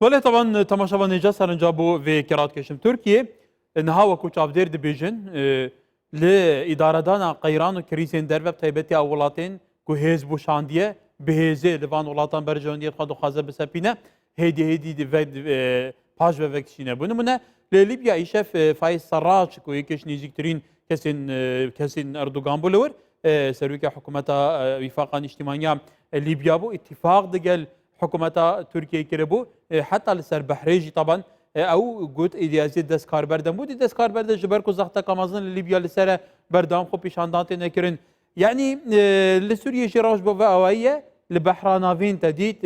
ولی طبعا تماشا نجا سرنجا بو في كرات كشم تركيا انها وكو چافدير دبيجن لإدارة دانا قيران و كريسين دربب تايبتي اولاتين كو هيز بو شاندية بهيزي لفان ولاتان برجوندية خادو خازة بسپينة هيدي دي فيد باج و وكشينة بونمونه لليبيا ايشف فايز سراج كو يكش نيزيكترين كسين اردوغان بولور سرويك حكومة وفاقا اجتماعية ليبيا بو اتفاق دقل حكومة تركيا كربو حتى لسر بحريجي طبعا او قلت ايديازي دستكار بردم بود دستكار برده جبر کو زخته کامازن لیبیا لسر بردام خو پیشاندات نکرن يعني لسوريا جراج بو اوایه لبحراناوین تدید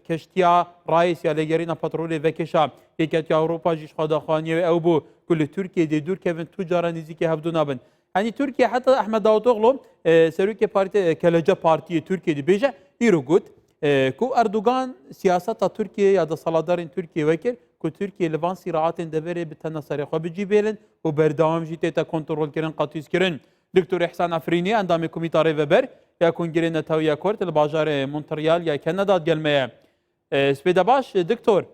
كشتيا رايس يا لجرينا بترول فكشا يكت اوروبا جيش خداخانيه او بو كل تركيا دي دور كيفن تجارة نزيكي هفدونابن يعني تركيا حتى احمد داوطوغلو سروكي بارتي كلجا بارتي تركيا دي بيجا يرو قلت كو اردوغان سياسة تركيا يا دا صلادارين تركيا وكر كو تركيا لفان صراعات دبري بتنا سريخو بجيبيلن وبردوام جي تيتا كنترول كرن قاتيس كرن دكتور احسان عفريني اندامي كوميتاري وبر يا كونجري نتاويا كورت الباجار مونتريال يا كندا جلميا سبيدا باش دكتور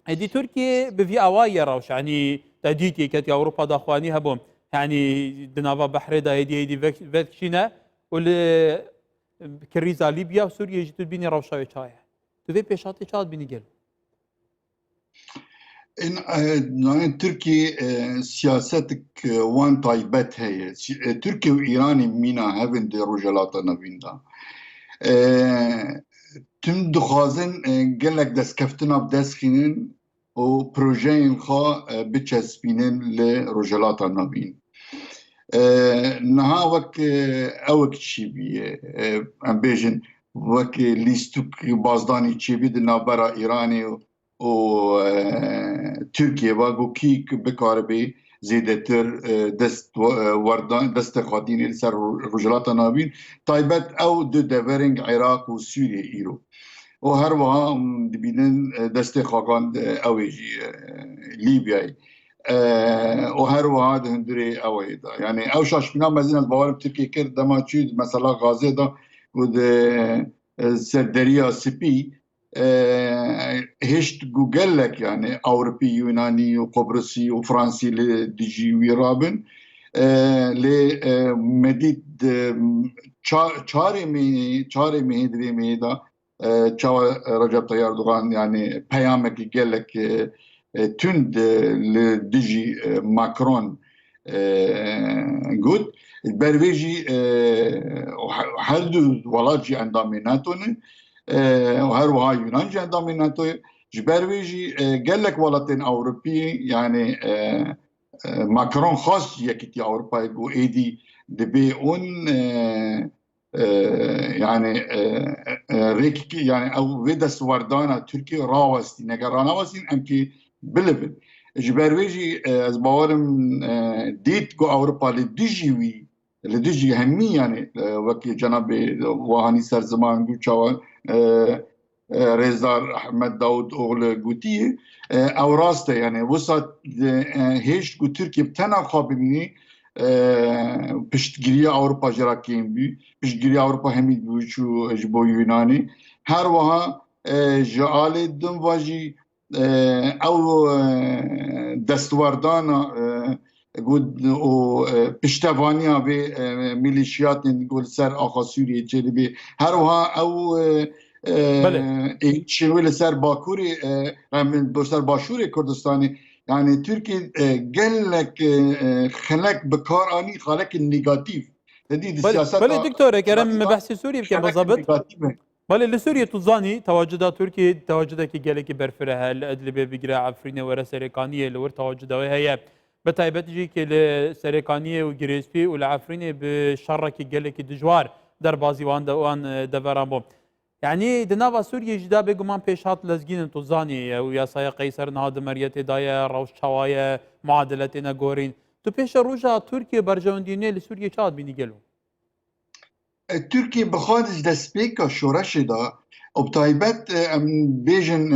دي تركيا بفي اوايا روش يعني تهديدي كتي اوروبا داخواني هبوم يعني دنافا بحري دا هيدي فيكشينا ولا كريزا ليبيا وسوريا جيتو بيني روشاوي تشايا تو في بيشاتي تشاد بيني جل إن تركي سياستك وان طيبت هي تركيا وإيران مينا هفن دي رجالات نويندا تم دخوازن قلق دست كفتنا بدست خينين و بروجين خا بتشسبينين لرجالات نوين نها وك اوك شيبي ام بيجن وك ليستوك بازداني شيبي دنابرا ايراني و تركيا واقو كيك بكاربي زيدتر دست وردان دست خاتين لسر رجلات نابين طيبت او دو دفرنج عراق وسوريا ايرو وهر وها دبينن دست خاقان اويجي ليبيا وهر وها هندري اويدا يعني او شاش بنا مزين البوارب تركيا كرد دما تشيد مثلا غازي دا ود سردريا سبي هشت جوجل لك يعني أوروبي يوناني وقبرصي وفرنسي لديجي ويرابن لمديد چاري مهدوي مهدا چاو رجب طيب اردوغان يعني پیامك قال لك تند لديجي ماكرون قد البرويجي هل ولاجي عندما ناتوني وهر وها يونان جان داميناتو جبرويجي قال لك ولاتين اوروبي يعني ماكرون خاص يكتي اوروبا يقو ايدي دبي اون يعني ريك يعني او فيدس وردانا تركيا راوستي نگرانا واسين امكي بلبل جبرويجي از باورم ديت جو اوروبا لديجي لديجي همي يعني وكي جناب وهاني سر زمان جو چاوان رزار احمد داود اوغل گوتی او راسته يعني وسط هيش گو تركيا بتنا خابمني پشتگیری اوروپا جراكين بي پشتگیری اوروپا همي بوچو جبو يوناني هر وها جعال دم واجي او دستوردانا قد او پشتوانیا به میلیشیات نقول سر آقا سوریه جلبی هر وها او شنوه سر باکوری من بسر باشور کردستانی يعني تركيا قال لك خلق بكار خلق النيجاتيف تديد السياسات بله دكتور كرم بحث سوريا كان بالضبط بله لسوريا تظاني تواجد تركيا تواجدك جالك برفرها الادلبه بقراء عفرينه ورا سريقانيه لور تواجدها هي بتايبت جيك لسريقانيه وجريسبي والعفرينه بشرك جالك دجوار در بازي وان دفرامو يعني دنابا سوريا جدا بقمان بيشات لزجين تظاني ويا سايا قيصر نهاد مريت دايا روش شوايا معادلتنا غورين تو بيش روجا تركيا برجوندينه لسوريا شاد بيني قالوا تركيا بخارج دسبيكا شورش دا وبتايبت بيجن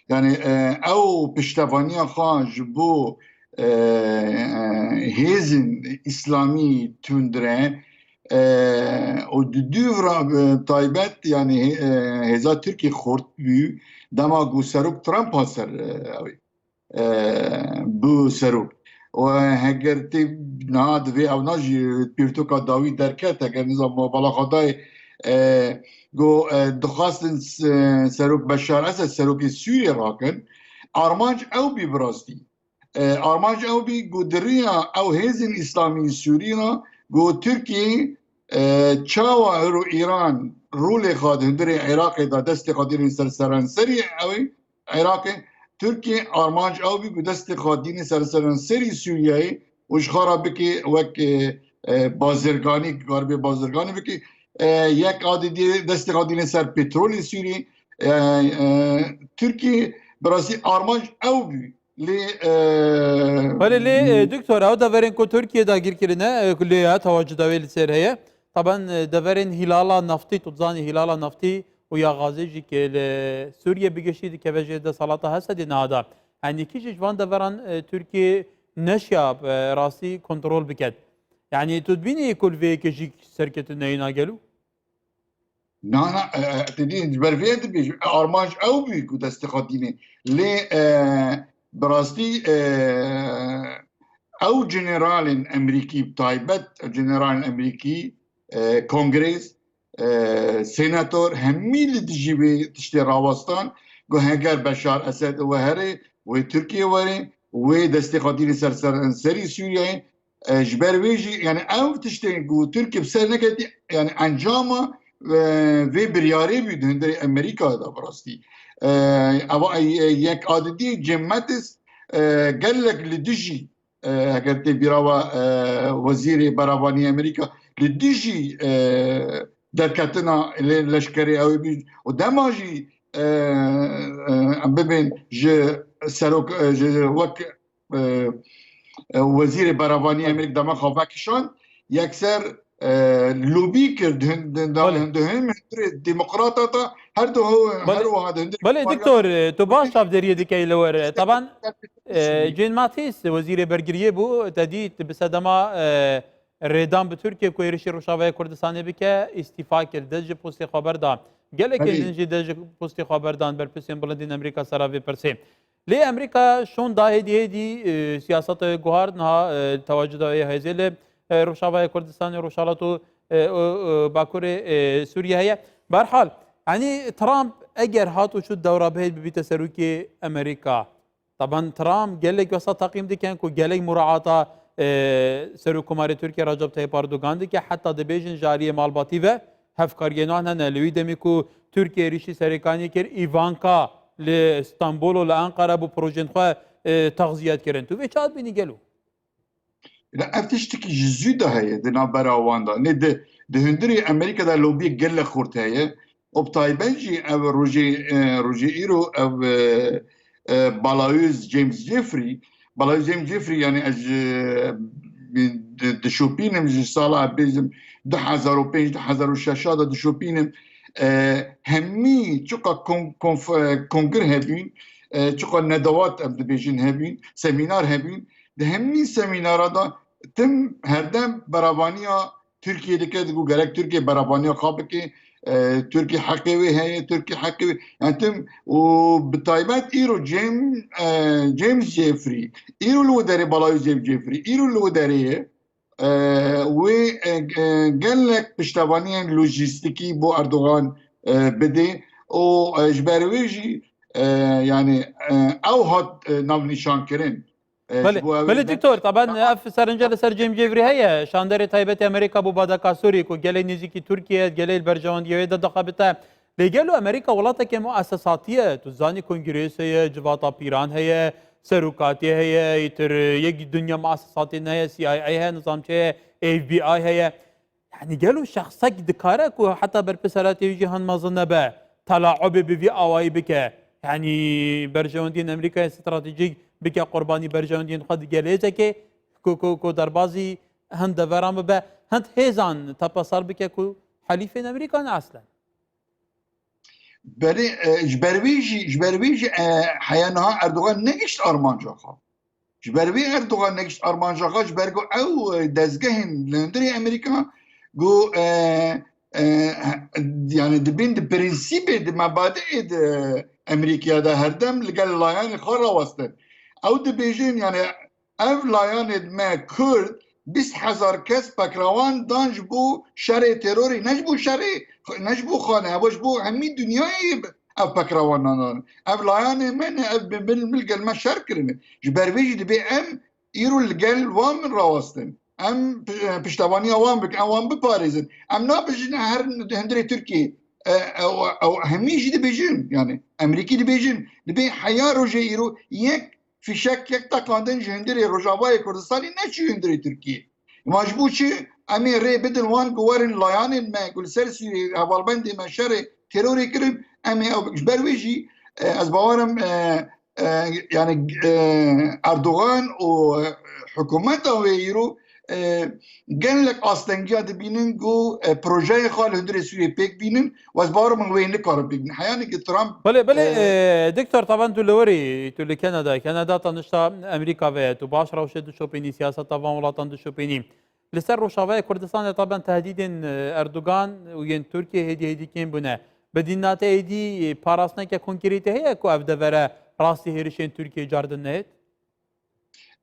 يعني او بشتفانيا خاج بو هيزن اسلامي تندره و دوورا تایبەت yani hêza Tirkiye xort bû dema ku serok Trump ha ser bu serok heger tê niha divê ew na jî pîrtoka dawî derket heger nizam bala xedayê got dixwastin serok Beşar Esed serokê Sûriye rakin armanc ew bî bi rastî armanc ew bî got di rêya ew hêzên İslamî Sûrî got Tirkiye çawa ero İran rolê xwe di hundirê Iraqê da destê xwe dînin ser seranserî ew Iraqê Türkiye armanc ew bî ku destê xwe dînin ser seranserî Sûriyeyê û ji xwe re bike wek bazirganî garbê bazirganî bike yek adî destê xwe dînin ser petrolê Sûriyê Türkiye bi rastî armanc ew bî lê بله لی دکتور او دورین کو ترکیه دا گیر کرنه کلیه تواجد دویل سر هه طبعا دورین هلالا نفتی تزانی هلالا نفتی و یا غازی جی که سوریه بگشتی دی که وجه ده صلاته هست دی نادا یعنی کیش جوان دوران ترکیه نشیاب راستی کنترل بکد یعنی تدبینی کل وی که جی سرکت نینا گلو نه تدین برفیه دبیج armanc ew bî ku destê xwe dînin lê براستی او جنرالین امریکی تایبت جنرالین امریکی کنگرس سناتور همیل دجیبه تشتی راوستان گو هنگر بشار اسد و هره و ترکیه وره و دستی خاطین سری سوریه جبر ویجی یعنی او تشتی گو ترکیه بسر نکردی یعنی انجام و بریاری بود هندر امریکا دا براستی یک عادتی جمعتس قالك لدجي هكذا بيراوا وزير براباني امريكا لدجي دركتنا لشكري او ودماجي ببين ج سروك وك وزير براباني امريكا دما خافكشان يكسر لوبي کرد هندهم ديمقراطا هر دو هو هذا بله دکتور تو باش شافدریه دیگه لور طبعا جین ماتیس وزیر برگریه بو تدید بسدما ریدان به ترکیه کو ایرشی روشاوای کردستان بکه استیفا کرد دج پست خبردار گله که دنجی دج پست خبردار بر پسین بلندین امریکا سراوی پرسیم لی امریکا شون داهی دی سیاست گوهر نه تواجد هزیل روشاوای کردستان روشالاتو باکور سوریه هي برحال يعني ترامب اگر هاتو شو دوره بهید ببیت سروکی امریکا طبعا ترامب قال لك وسط تقييم دي كان كو قال لك مراعاه سروك كماري تركيا رجب طيب اردوغان دي حتى دبيجن جاريه مالباتي و هفكارينان هنا لوي دميكو تركيا ريشي سريكاني كر ايفانكا لاسطنبول لانقره بو بروجين خو تغذيات كرن تو وچات بيني قالوا لا افتشتكي جزء ده هي دنا براواندا نه ده هندري امريكا ده لوبي قال خورت هي وبطايبنجي او روجي ايرو او بالاوز جيمس جيفري يعني اج دشوبينم جي صالة بيزم 2005 دشوبينم همي تشوكا كونغر هبين تشوكا ندوات ام دبيجين هبين سيمينار هبين ده همي سيمينار دا تم هردم برابانيا تركيا دكت جو غرق تركيا برابانيا خابكي تركي حقيوي هي تركي حقيوي يعني تم وبطيبات ايرو جيمس جيفري ايرو لو داري بلاوي جيفري ايرو لو داري و قال لك بشتوانيا لوجيستيكي بو اردوغان بدي او جبرويجي يعني او هات ناو نشان كرين بله دکتور طبعا اف سرنجال سر جیم جیفری هي شاندر تایبت امریکا بو بادا سوری کو گله نزیکی ترکیه گله برجاندیه د دقبته لګلو امریکا ولاته کې مؤسساتیه تو ځاني کنګریس هي جواتا پیران هي سروکاتی هي تر یک دنیا مؤسسات نه هي سی اي اي هي نظام چې اي بي اي هي يعني قالوا شخصك دكارك وحتى بربسالات يجي هن مظنبه تلاعب بفي اواي بك يعني برجاندين امريكا استراتيجيك بك قرباني برجاندين خد جليزك كو دربازي هند فرام به هند هيزان تبصر بك كو حليفين امريكان اصلا بري جبرويجي حيانها اردوغان نگشت ارمانجاخا جبروي اردوغان نگشت ارمانجاخا جبرگو او دزگهن لندري امريكا جو يعني دبين د برنسيبي د مبادئ د امريكا ده هردم لقال لايان خرا وستن او دبيجين يعني اف لايان ما كرد 20,000 کس بکروان دانج بو شر تروری نجبو خانه واش بو همي دنیای اف بکروان نان اف لايان من اف بالملقل ما شركرن جبرويج دبي ام يرو القل وام راوستن ام پشتوانی اوام بپاريزن ام نابجن هر هندري تركي او هميش دي بيجن يعني امريكي دي بيجن دبي حياه روجي يرو يك في شك يك تاكاندن هندري روجاواي كردستاني نشي هندري تركي مجبوشي امي ري بدل وان قوارن لايان ما يقول سرسي هوالبندي ما شري تيروري كرم امي او برويجي از باورم يعني اردوغان وحكومته ويرو قال لك اصلا دبينن جو بروجي خال هندري سوري بيك بينن واز باور من وين لكار بيك حياني ترامب بله دكتور طبعا دولوري تولي كندا تنشتا امريكا فيت وباش روشد شوبيني سياسه طبعا ولا تندشوبيني لسر روشاوي كردستان طبعا تهديد اردوغان وين تركيا هدي كين بنا بدينات هدي باراسنا كونكريته هي كو افدفره راسي هيرشين تركيا جاردن نهت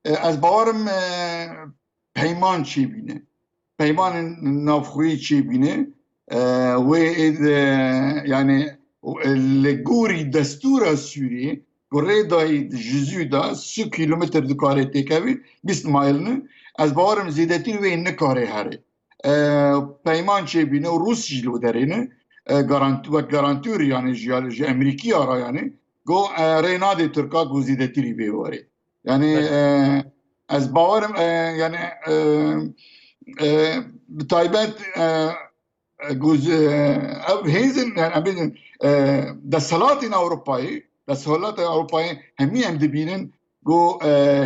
از باورم پیمان چی بینه پیمان نافخویی چی بینه و يعني لگوری دستور سوریه گره دای جزو دا 3 کیلومتر دکاره تکوی 20 مایل از باورم زیدتی و این نکاره هره پیمان چی بینه و روس جلو درینه گارانتور يعني جی امریکی آرا يعني گو ریناد ترکا گو زیدتی بیواره يعني از باورم يعني بتايبات جوز هيزن يعني دسالات اوروبایی دسالات اوروبایی همي هم دبينن جو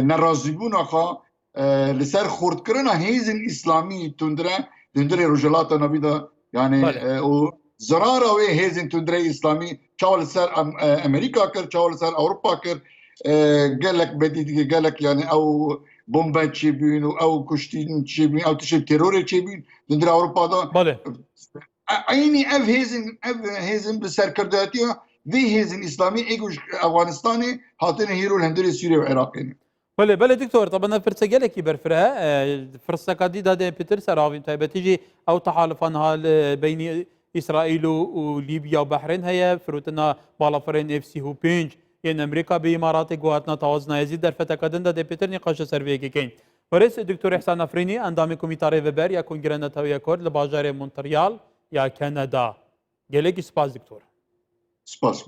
نرازيبون اخا لسر خورد كرنا هيزن اسلامي تندري رجلات نبيدا يعني زرارة وي هيزن تندري اسلامي شاول سر امريكا كر شاول سر اوروبا كر قال لك بدي قال لك يعني او بومبا تشيبين او كشتين تشيبين او تشيب تيرور تشيبين دندر اوروبا دا عيني اف هيزن بسركرداتيا في هيزن اسلامي ايجوش افغانستاني هاتين هيرو الهندري سوريا وعراقي بله دكتور طبعا فرصه جالكي برفرها فرصه قديده ده بيتر سراوي تايبتيجي او تحالفان هال بين اسرائيل وليبيا وبحرين هي فروتنا بالافرين اف سي هو بينج يعني امريكا بامارات قواتنا توازن يزيد در فتكادن ده بيتر نقاش سروي كين ورئيس الدكتور احسان افريني اندامي كوميتاري وبر يا كونغرنا تاويا كورد لباجار مونتريال يا كندا جالك سباس دكتور سباس